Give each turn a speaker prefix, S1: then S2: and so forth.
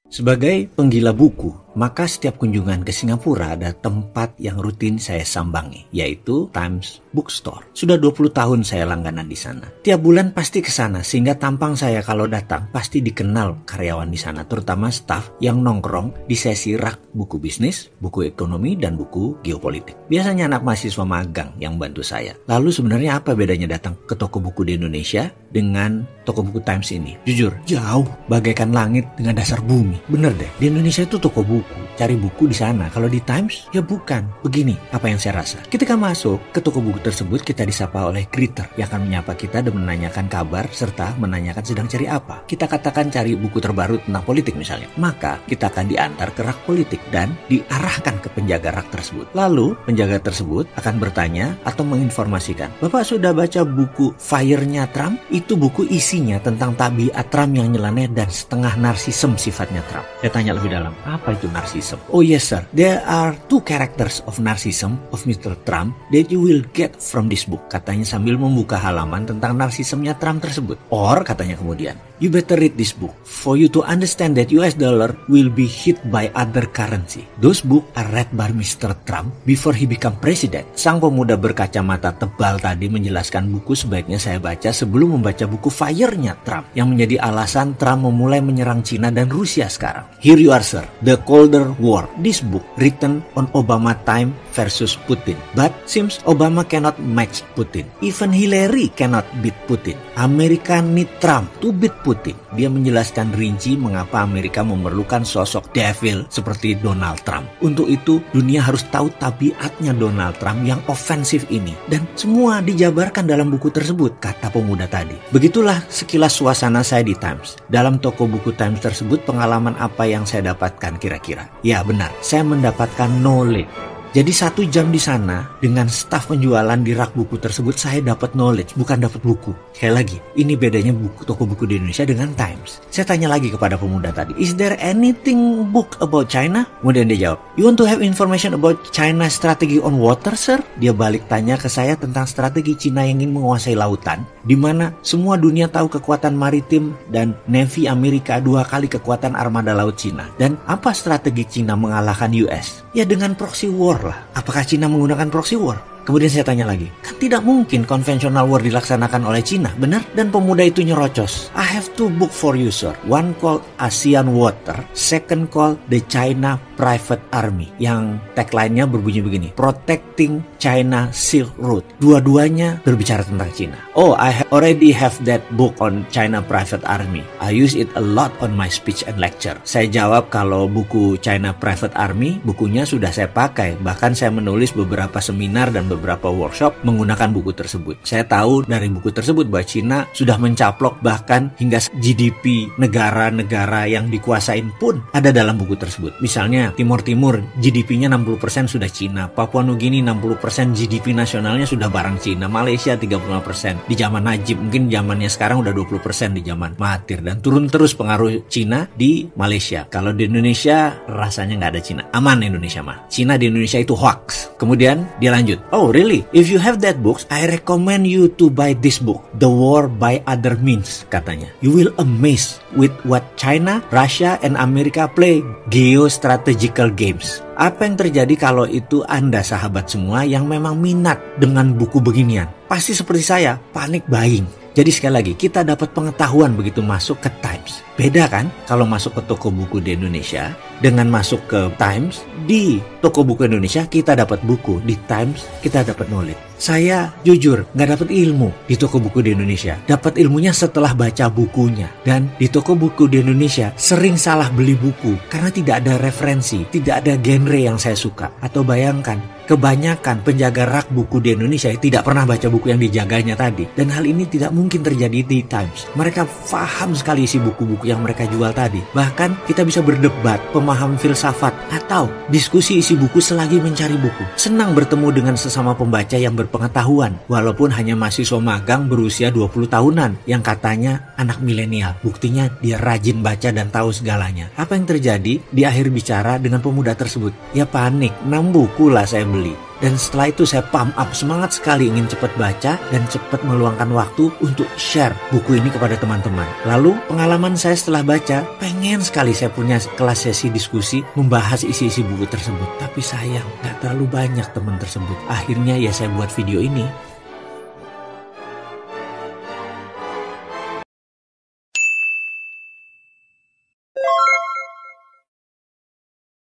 S1: Sebagai penggila buku, maka setiap kunjungan ke Singapura ada tempat yang rutin saya sambangi, yaitu Times Bookstore. Sudah 20 tahun saya langganan di sana. Tiap bulan pasti ke sana, sehingga tampang saya kalau datang pasti dikenal karyawan di sana, terutama staf yang nongkrong di sesi rak buku bisnis, buku ekonomi, dan buku geopolitik. Biasanya anak mahasiswa magang yang bantu saya. Lalu sebenarnya apa bedanya datang ke toko buku di Indonesia dengan toko buku Times ini? Jujur, jauh bagaikan langit dengan dasar bumi. Bener deh, di Indonesia itu toko buku, cari buku di sana. Kalau di Times, ya bukan. Begini apa yang saya rasa. Ketika masuk ke toko buku tersebut, kita disapa oleh greeter yang akan menyapa kita dan menanyakan kabar serta menanyakan sedang cari apa. Kita katakan cari buku terbaru tentang politik misalnya. Maka kita akan diantar ke rak politik dan diarahkan ke penjaga rak tersebut. Lalu penjaga tersebut akan bertanya atau menginformasikan, "Bapak sudah baca buku Fire-nya Trump?" Itu buku isinya tentang tabiat Trump yang nyeleneh dan setengah narsisem sifatnya Trump. Saya tanya lebih dalam, apa itu narsism? Oh yes sir, there are two characters of narcissism of Mr. Trump that you will get from this book, katanya sambil membuka halaman tentang narsismnya Trump tersebut. Or, katanya kemudian, you better read this book for you to understand that US dollar will be hit by other currency. Those books are read by Mr. Trump before he become president. Sang pemuda berkacamata tebal tadi menjelaskan buku sebaiknya saya baca sebelum membaca buku Fire-nya Trump yang menjadi alasan Trump memulai menyerang Cina dan Rusia sekarang. Here you are sir, The Colder War. This book written on Obama time versus Putin. But seems Obama cannot match Putin. Even Hillary cannot beat Putin. Amerika need Trump to beat Putin. Dia menjelaskan rinci mengapa Amerika memerlukan sosok devil seperti Donald Trump. Untuk itu, dunia harus tahu tabiatnya Donald Trump yang ofensif ini. Dan semua dijabarkan dalam buku tersebut, kata pemuda tadi. Begitulah sekilas suasana saya di Times. Dalam toko buku Times tersebut, pengalaman apa yang saya dapatkan kira-kira? Ya benar, saya mendapatkan knowledge. Jadi 1 jam di sana dengan staf penjualan di rak buku tersebut saya dapat knowledge, bukan dapat buku. Sekali lagi, ini bedanya toko buku di Indonesia dengan Times. Saya tanya lagi kepada pemuda tadi, is there anything book about China? Kemudian dia jawab, you want to have information about China strategy on water, sir? Dia balik tanya ke saya tentang strategi Cina yang ingin menguasai lautan, di mana semua dunia tahu kekuatan maritim dan Navy Amerika 2 kali kekuatan armada laut Cina. Dan apa strategi Cina mengalahkan US? Ya dengan proxy war lah. Apakah Cina menggunakan proxy war? Kemudian saya tanya lagi, kan tidak mungkin konvensional war dilaksanakan oleh Cina, benar? Dan pemuda itu nyerocos. I have 2 book for you, sir. One called ASEAN Water, second called The China Private Army. Yang tagline-nya berbunyi begini, Protecting China Silk Road. Dua-duanya berbicara tentang Cina. Oh, I already have that book on China Private Army. I use it a lot on my speech and lecture. Saya jawab kalau buku China Private Army, bukunya sudah saya pakai. Bahkan saya menulis beberapa seminar dan beberapa workshop menggunakan buku tersebut. Saya tahu dari buku tersebut bahwa Cina sudah mencaplok bahkan hingga GDP negara-negara yang dikuasain pun ada dalam buku tersebut. Misalnya Timur Timur GDP-nya 60% sudah Cina, Papua Nugini 60% GDP nasionalnya sudah barang Cina, Malaysia 35%. Di zaman Najib, mungkin zamannya sekarang udah 20% di zaman Mahathir, dan turun terus pengaruh Cina di Malaysia. Kalau di Indonesia rasanya nggak ada Cina. Aman Indonesia mah. Cina di Indonesia itu hoax. Kemudian dia lanjut. Oh really? If you have that books, I recommend you to buy this book, The War by Other Means, katanya. You will amazed with what China, Russia, and America play geostrategical games. Apa yang terjadi kalau itu Anda sahabat semua yang memang minat dengan buku beginian? Pasti seperti saya, panic buying. Jadi sekali lagi, kita dapat pengetahuan begitu masuk ke Times. Beda kan kalau masuk ke toko buku di Indonesia dengan masuk ke Times. Di toko buku Indonesia kita dapat buku, di Times kita dapat knowledge. Saya jujur nggak dapat ilmu di toko buku di Indonesia. Dapat ilmunya setelah baca bukunya. Dan di toko buku di Indonesia sering salah beli buku karena tidak ada referensi, tidak ada genre yang saya suka. Atau bayangkan, kebanyakan penjaga rak buku di Indonesia tidak pernah baca buku yang dijaganya tadi. Dan hal ini tidak mungkin terjadi di Times. Mereka paham sekali isi buku-buku yang mereka jual tadi. Bahkan kita bisa berdebat, pemahaman filsafat, atau diskusi isi buku selagi mencari buku. Senang bertemu dengan sesama pembaca yang berpengetahuan, walaupun hanya mahasiswa magang berusia 20 tahunan yang katanya anak milenial. Buktinya dia rajin baca dan tahu segalanya. Apa yang terjadi di akhir bicara dengan pemuda tersebut? Ya panik, 6 buku lah saya beli. Dan setelah itu saya pump up semangat sekali ingin cepat baca dan cepat meluangkan waktu untuk share buku ini kepada teman-teman. Lalu pengalaman saya setelah baca, pengen sekali saya punya kelas sesi diskusi membahas isi-isi buku tersebut. Tapi sayang, gak terlalu banyak teman tersebut. Akhirnya ya saya buat video ini.